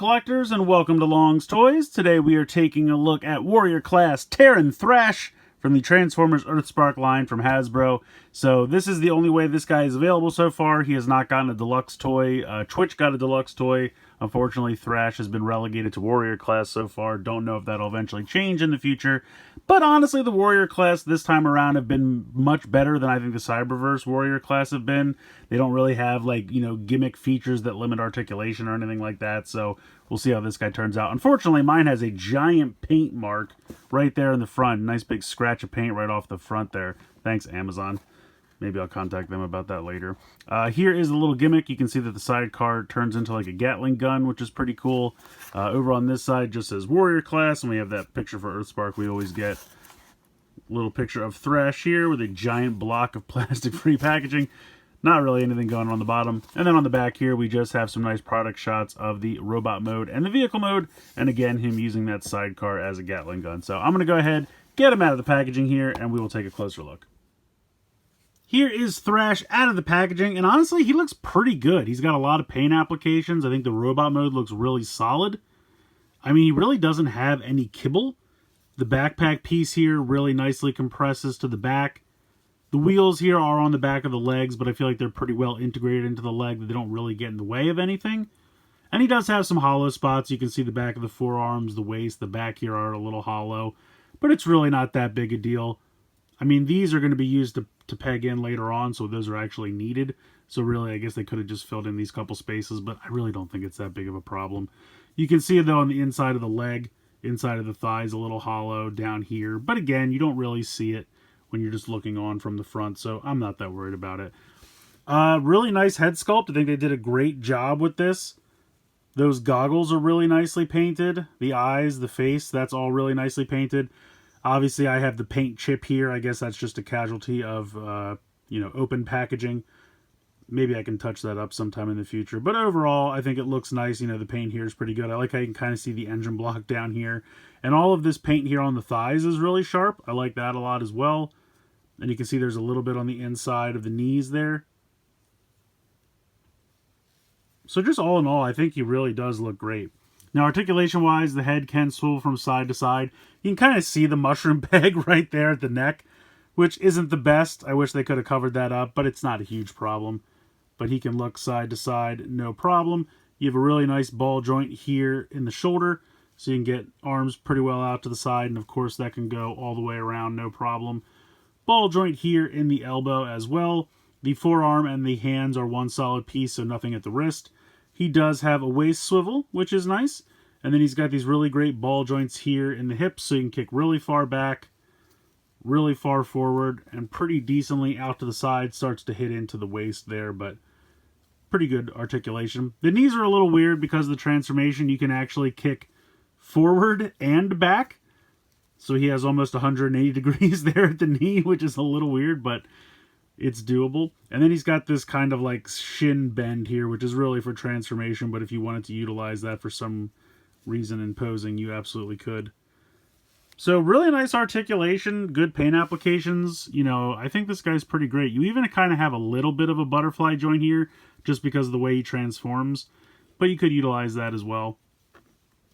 collectors, and welcome to Long's Toys. Today we are taking a look at Warrior Class Terran Thrash from the Transformers Earthspark line from Hasbro. So this is the only way this guy is available so far. He has not gotten a deluxe toy. Twitch got a deluxe toy. Unfortunately, Thrash has been relegated to Warrior Class so far. Don't know if that'll eventually change in the future. But honestly, the Warrior Class this time around have been much better than I think the Cyberverse Warrior Class have been. They don't really have, like, you know, gimmick features that limit articulation or anything like that. So we'll see how this guy turns out. Unfortunately, mine has a giant paint mark right there in the front. Nice big scratch of paint right off the front there. Thanks, Amazon. Maybe I'll contact them about that later. Here is a little gimmick. You can see that the sidecar turns into like a Gatling gun, which is pretty cool. Over on this side just says Warrior Class, and we have that picture for Earthspark we always get. Little picture of Thrash here with a giant block of plastic-free packaging. Not really anything going on the bottom. And then on the back here, we just have some nice product shots of the robot mode and the vehicle mode. And again, him using that sidecar as a Gatling gun. So I'm going to go ahead, get him out of the packaging here, and we will take a closer look. Here is Thrash out of the packaging, and honestly, he looks pretty good. He's got a lot of paint applications. I think the robot mode looks really solid. I mean, he really doesn't have any kibble. The backpack piece here really nicely compresses to the back. The wheels here are on the back of the legs, but I feel like they're pretty well integrated into the leg that they don't really get in the way of anything. And he does have some hollow spots. You can see the back of the forearms, the waist, the back here are a little hollow, but it's really not that big a deal. I mean, these are going to be used to peg in later on, so those are actually needed. So really, I guess they could have just filled in these couple spaces, but I really don't think it's that big of a problem. You can see it, though, on the inside of the leg, inside of the thighs, a little hollow down here. But again, you don't really see it when you're just looking on from the front, so I'm not that worried about it. Really nice head sculpt. I think they did a great job with this. Those goggles are really nicely painted. The eyes, the face, that's all really nicely painted. Obviously, I have the paint chip here. I guess that's just a casualty of, you know, open packaging. Maybe I can touch that up sometime in the future. But overall, I think it looks nice. You know, the paint here is pretty good. I like how you can kind of see the engine block down here. And all of this paint here on the thighs is really sharp. I like that a lot as well. And you can see there's a little bit on the inside of the knees there. So just all in all, I think he really does look great. Now, articulation-wise, the head can swivel from side to side. You can kind of see the mushroom peg right there at the neck, which isn't the best. I wish they could have covered that up, but it's not a huge problem. But he can look side to side, no problem. You have a really nice ball joint here in the shoulder, so you can get arms pretty well out to the side, and of course that can go all the way around, no problem. Ball joint here in the elbow as well. The forearm and the hands are one solid piece, so nothing at the wrist. He does have a waist swivel, which is nice. And then he's got these really great ball joints here in the hips, so you can kick really far back, really far forward, and pretty decently out to the side. Starts to hit into the waist there, but pretty good articulation. The knees are a little weird because of the transformation. You can actually kick forward and back. So he has almost 180 degrees there at the knee, which is a little weird, but it's doable. And then he's got this kind of like shin bend here, which is really for transformation, but if you wanted to utilize that for some reason in posing, you absolutely could. So really nice articulation, good paint applications. You know, I think this guy's pretty great. You even kind of have a little bit of a butterfly joint here just because of the way he transforms, but you could utilize that as well.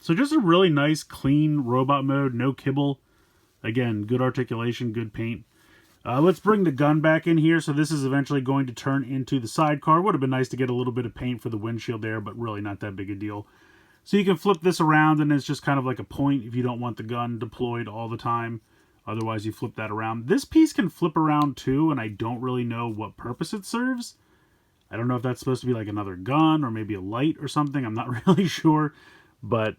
So just a really nice, clean robot mode, no kibble. Again, good articulation, good paint. Let's bring the gun back in here. So this is eventually going to turn into the sidecar. Would have been nice to get a little bit of paint for the windshield there, but really not that big a deal. So you can flip this around, and it's just kind of like a point if you don't want the gun deployed all the time. Otherwise, you flip that around. This piece can flip around too, and I don't really know what purpose it serves. I don't know if that's supposed to be like another gun or maybe a light or something. I'm not really sure, but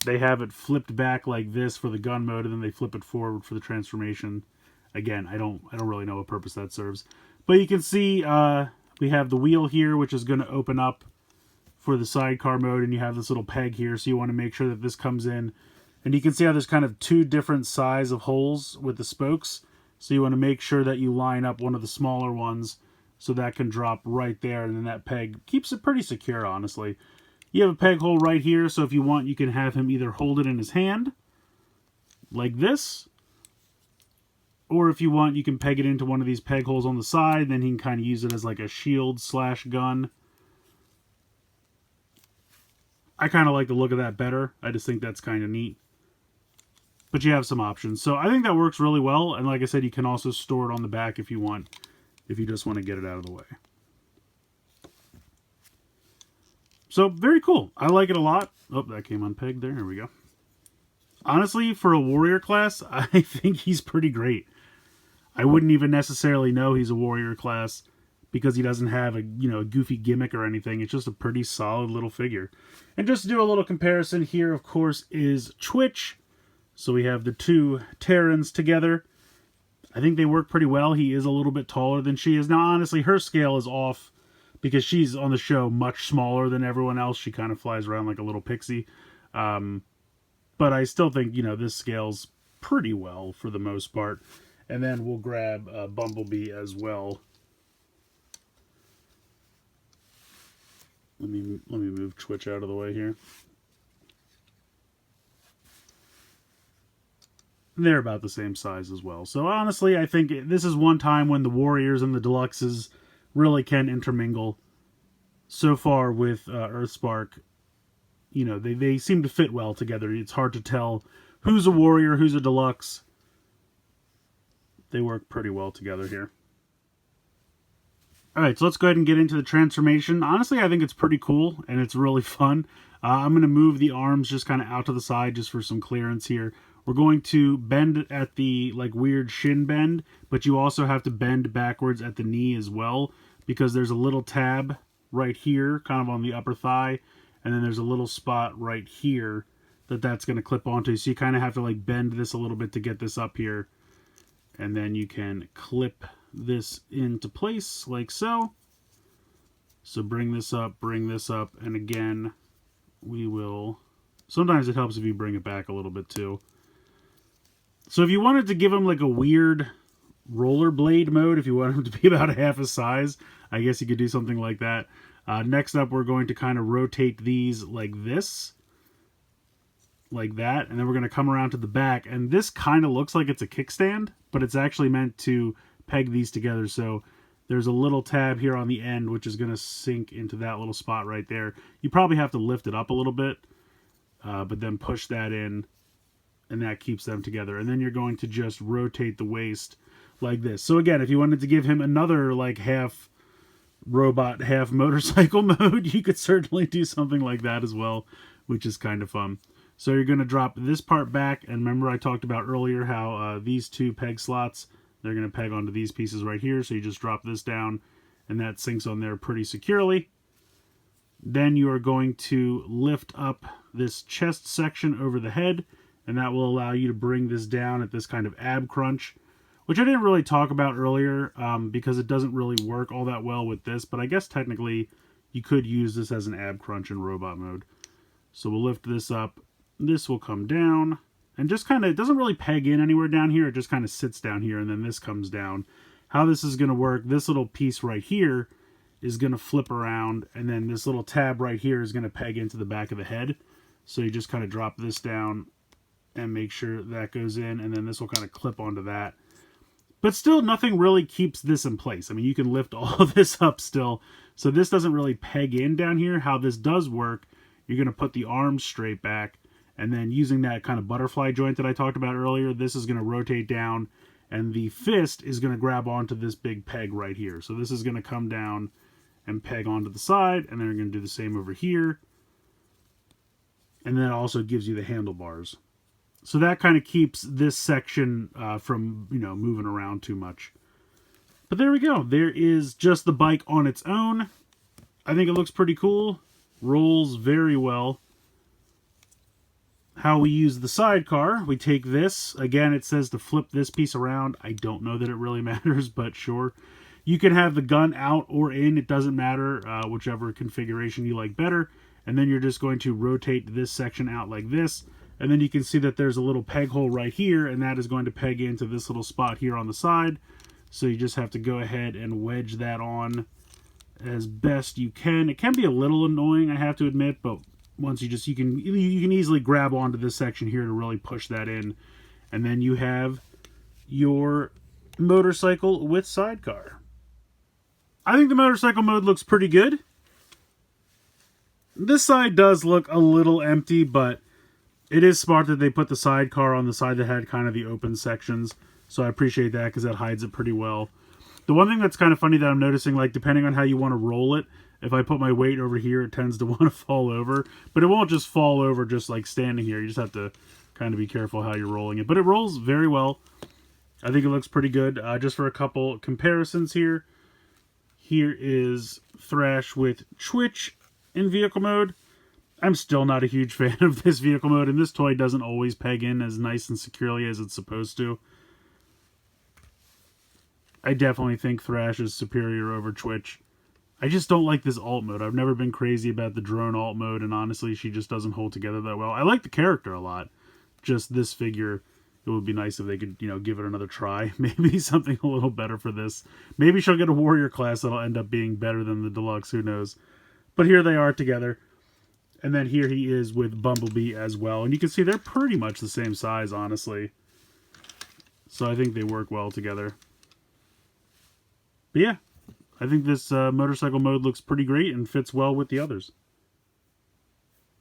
they have it flipped back like this for the gun mode, and then they flip it forward for the transformation. Again, I don't really know what purpose that serves. But you can see we have the wheel here, which is going to open up for the sidecar mode, and you have this little peg here, so you want to make sure that this comes in. And you can see how there's kind of two different size of holes with the spokes. So you want to make sure that you line up one of the smaller ones so that can drop right there, and then that peg keeps it pretty secure, honestly. You have a peg hole right here, so if you want, you can have him either hold it in his hand, like this, or if you want, you can peg it into one of these peg holes on the side, then he can kind of use it as like a shield slash gun. I kind of like the look of that better. I just think that's kind of neat. But you have some options. So I think that works really well. And like I said, you can also store it on the back if you want, if you just want to get it out of the way. So very cool. I like it a lot. Oh, that came unpegged there. Here we go. Honestly, for a warrior class, I think he's pretty great. I wouldn't even necessarily know he's a warrior class because he doesn't have a a goofy gimmick or anything. It's just a pretty solid little figure. And just to do a little comparison here, of course, is Twitch. So we have the two Terrans together. I think they work pretty well. He is a little bit taller than she is. Now, honestly, her scale is off because she's on the show much smaller than everyone else. She kind of flies around like a little pixie. But I still think, this scales pretty well for the most part. And then we'll grab Bumblebee as well. Let me move Twitch out of the way here. They're about the same size as well. So honestly, I think this is one time when the Warriors and the Deluxes really can intermingle. So far with Earthspark, they seem to fit well together. It's hard to tell who's a Warrior, who's a Deluxe. They work pretty well together here. Alright, so let's go ahead and get into the transformation. Honestly, I think it's pretty cool, and it's really fun. I'm going to move the arms just kind of out to the side just for some clearance here. We're going to bend at the weird shin bend, but you also have to bend backwards at the knee as well, because there's a little tab right here, kind of on the upper thigh, and then there's a little spot right here that's going to clip onto. So you kind of have to bend this a little bit to get this up here, and then you can clip this into place like so. So bring this up, and again, we will... Sometimes it helps if you bring it back a little bit too. So if you wanted to give him a weird rollerblade mode, if you want him to be about half his size, I guess you could do something like that. Next up, we're going to kind of rotate these like this. Like that. And then we're going to come around to the back. And this kind of looks like it's a kickstand, but it's actually meant to peg these together. So there's a little tab here on the end, which is going to sink into that little spot right there. You probably have to lift it up a little bit, but then push that in. And that keeps them together. And then you're going to just rotate the waist like this. So again, if you wanted to give him another half robot, half motorcycle mode, you could certainly do something like that as well, which is kind of fun. So you're going to drop this part back. And remember I talked about earlier how these two peg slots, they're going to peg onto these pieces right here. So you just drop this down and that sinks on there pretty securely. Then you are going to lift up this chest section over the head. And that will allow you to bring this down at this kind of ab crunch, which I didn't really talk about earlier because it doesn't really work all that well with this. But I guess technically you could use this as an ab crunch in robot mode. So we'll lift this up. This will come down. And just kind of, it doesn't really peg in anywhere down here. It just kind of sits down here and then this comes down. How this is going to work, this little piece right here is going to flip around. And then this little tab right here is going to peg into the back of the head. So you just kind of drop this down and make sure that goes in, and then this will kind of clip onto that. But still, nothing really keeps this in place. I mean, you can lift all of this up still, so this doesn't really peg in down here. How this does work, you're going to put the arms straight back, and then using that kind of butterfly joint that I talked about earlier, this is going to rotate down, and the fist is going to grab onto this big peg right here. So this is going to come down and peg onto the side, and then you're going to do the same over here. And then it also gives you the handlebars. So that kind of keeps this section from, moving around too much. But there we go. There is just the bike on its own. I think it looks pretty cool. Rolls very well. How we use the sidecar. We take this. Again, it says to flip this piece around. I don't know that it really matters, but sure. You can have the gun out or in. It doesn't matter, whichever configuration you like better. And then you're just going to rotate this section out like this. And then you can see that there's a little peg hole right here, and that is going to peg into this little spot here on the side. So you just have to go ahead and wedge that on as best you can. It can be a little annoying, I have to admit, but once you can easily grab onto this section here to really push that in. And then you have your motorcycle with sidecar. I think the motorcycle mode looks pretty good. This side does look a little empty, but it is smart that they put the sidecar on the side that had kind of the open sections. So I appreciate that because that hides it pretty well. The one thing that's kind of funny that I'm noticing, like depending on how you want to roll it, if I put my weight over here, it tends to want to fall over. But it won't just fall over just like standing here. You just have to kind of be careful how you're rolling it. But it rolls very well. I think it looks pretty good. Just for a couple comparisons here. Here is Thrash with Twitch in vehicle mode. I'm still not a huge fan of this vehicle mode, and this toy doesn't always peg in as nice and securely as it's supposed to. I definitely think Thrash is superior over Twitch. I just don't like this alt mode. I've never been crazy about the drone alt mode, and honestly, she just doesn't hold together that well. I like the character a lot. Just this figure, it would be nice if they could, give it another try. Maybe something a little better for this. Maybe she'll get a warrior class that'll end up being better than the deluxe. Who knows? But here they are together. And then here he is with Bumblebee as well. And you can see they're pretty much the same size, honestly. So I think they work well together. But yeah, I think this motorcycle mode looks pretty great and fits well with the others.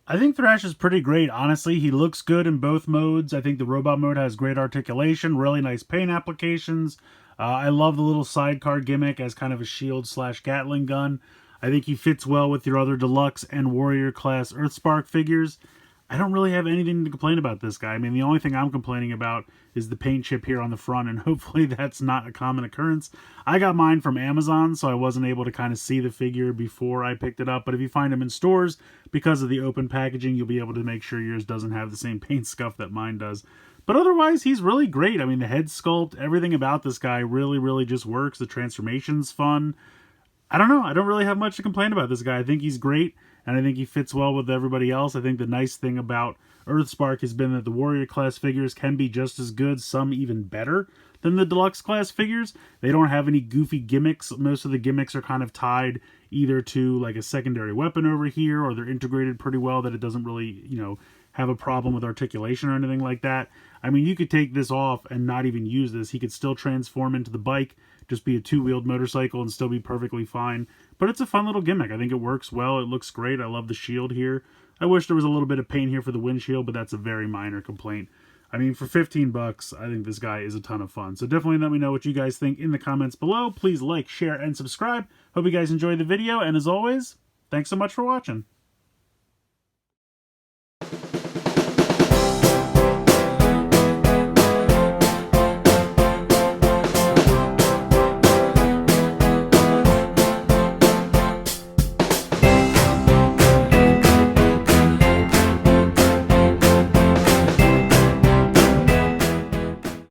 I think Thrash is pretty great, honestly. He looks good in both modes. I think the robot mode has great articulation, really nice paint applications. I love the little sidecar gimmick as kind of a shield / Gatling gun. I think he fits well with your other deluxe and warrior class Earthspark figures. I don't really have anything to complain about this guy. I mean, the only thing I'm complaining about is the paint chip here on the front, and hopefully that's not a common occurrence. I got mine from Amazon, so I wasn't able to kind of see the figure before I picked it up, but if you find them in stores, because of the open packaging, you'll be able to make sure yours doesn't have the same paint scuff that mine does. But otherwise, he's really great. I mean, the head sculpt, everything about this guy really, really just works. The transformation's fun. I don't know. I don't really have much to complain about this guy. I think he's great, and I think he fits well with everybody else. I think the nice thing about Earthspark has been that the Warrior class figures can be just as good, some even better, than the Deluxe class figures. They don't have any goofy gimmicks. Most of the gimmicks are kind of tied either to like a secondary weapon over here, or they're integrated pretty well that it doesn't really, have a problem with articulation or anything like that. I mean, you could take this off and not even use this. He could still transform into the bike, just be a two-wheeled motorcycle and still be perfectly fine. But it's a fun little gimmick. I think it works well. It looks great. I love the shield here. I wish there was a little bit of paint here for the windshield, but that's a very minor complaint. I mean, for 15 bucks, I think this guy is a ton of fun. So definitely let me know what you guys think in the comments below. Please like, share, and subscribe. Hope you guys enjoyed the video. And as always, thanks so much for watching.